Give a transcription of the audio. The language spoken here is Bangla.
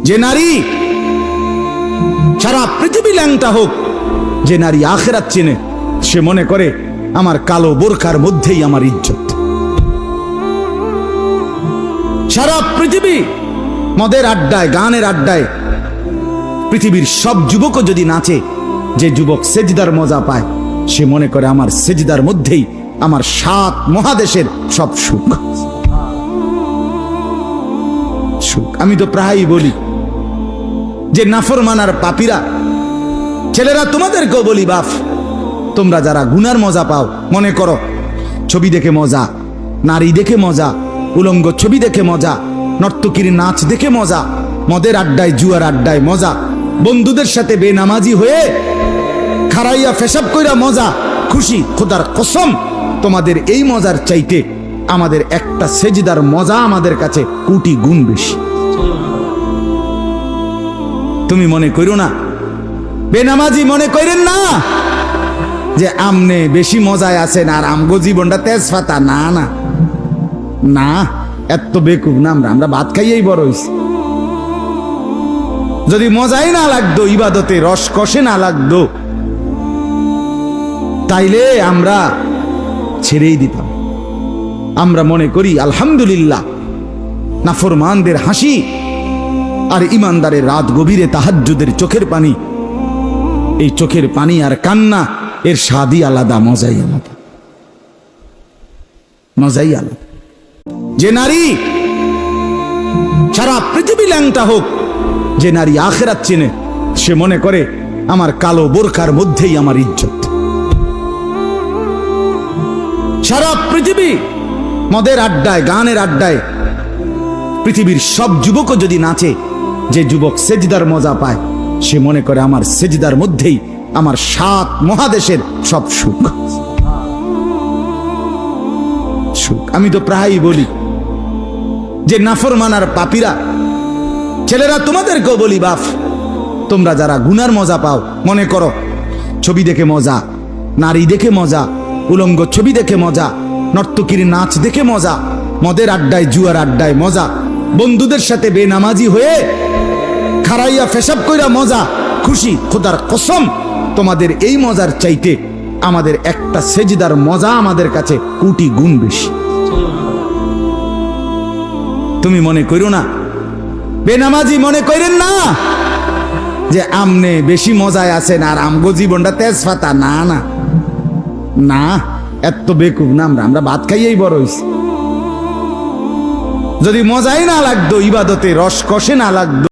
যে নারী সারা পৃথিবী ল্যাংটা হোক, যে নারী আখিরাত চেনে, সে মনে করে আমার কালো বোরকার মধ্যেই আমার ইজ্জত। সারা পৃথিবী মদের আড্ডায়, গানের আড্ডায় পৃথিবীর সব যুবকও যদি নাচে, যে যুবক সেজদার মজা পায়, সে মনে করে আমার সেজদার মধ্যেই আমার 7 মহাদেশের সব সুখ। আমি তো প্রায়ই বলি যে নাফরমানার পাপীরা, ছেলেরা তোমাদেরকেও বলি, বাপ তোমরা যারা গুনার মজা পাও, মনে করো ছবি দেখে মজা, নারী দেখে মজা, উলঙ্গ ছবি দেখে মজা, নর্তকীর নাচ দেখে মজা, মদের আড্ডায় জুয়ার আড্ডায় মজা, বন্ধুদের সাথে বেনামাজি হয়ে খারাইয়া ফেসাব কইরা মজা, খুশি। খোদার কসম, তোমাদের এই মজার চাইতে আমাদের একটা সেজদার মজা আমাদের কাছে কোটি গুণ বেশি। তুমি মনে করো না, বেনামাজি মনে করেন না যে আমনে বেশি মজায় আছেন আর আমগো জীবনটা তেজপাতা। না না না, এত বেকুব না আমরা ভাত খাইয়েই বড় হইছি। যদি মজাই না লাগতো, ইবাদতে রস কষে না লাগতো, তাইলে আমরা ছেড়েই দিতাম। আমরা মনে করি আলহামদুলিল্লাহ, নাফরমানদের হাসি আর ইমানদারের রাত গভীরে তাহাজ্জুদের চোখের পানি, এই চোখের পানি আর কান্না, এর স্বাদই আলাদা, মজাই আলাদা, মজাই আলাদা। যে নারী সারা পৃথিবী ল্যাংটা হোক, যে নারী আখিরাত চেনে, সে মনে করে আমার কালো বোরকার মধ্যেই আমার ইজ্জত। সারা পৃথিবী মদের আড্ডায়, গানের আড্ডায় পৃথিবীর সব যুবকও যদি নাচে, যে যুবক সেজদার মজা পায়, সে মনে করে আমার সেজদার মধ্যেই আমার 7 মহাদেশের সব সুখ। আমি তো প্রায়ই বলি যে নাফরমানার পাপীরা, ছেলেরা তোমাদেরকেও বলি, বাপ তোমরা যারা গুনার মজা পাও, মনে করো ছবি দেখে মজা, নারী দেখে মজা, উলঙ্গ ছবি দেখে মজা, নর্তকীর নাচ দেখে মজা, মদের আড্ডায় জুয়ার আড্ডায় মজা, বন্ধুদের সাথে বেনামাজি হয়ে খারাইয়া ফেসাব কইরা মজা, খুশি। খোদার কসম, তোমাদের এই মজার চাইতে আমাদের একটা সেজদার মজা আমাদের কাছে কোটি গুণ বেশি। তুমি মনে করো না, বেনামাজি মনে করেন না যে আমনে বেশি মজায় আছেন আর আমগো জীবনটা তেজপাতা। না না না, এত বেকুব না আমরা ভাত খাইয়েই বড় হইছি। যদি মজাই না লাগতো, ইবাদতে রস কষে না লাগতো,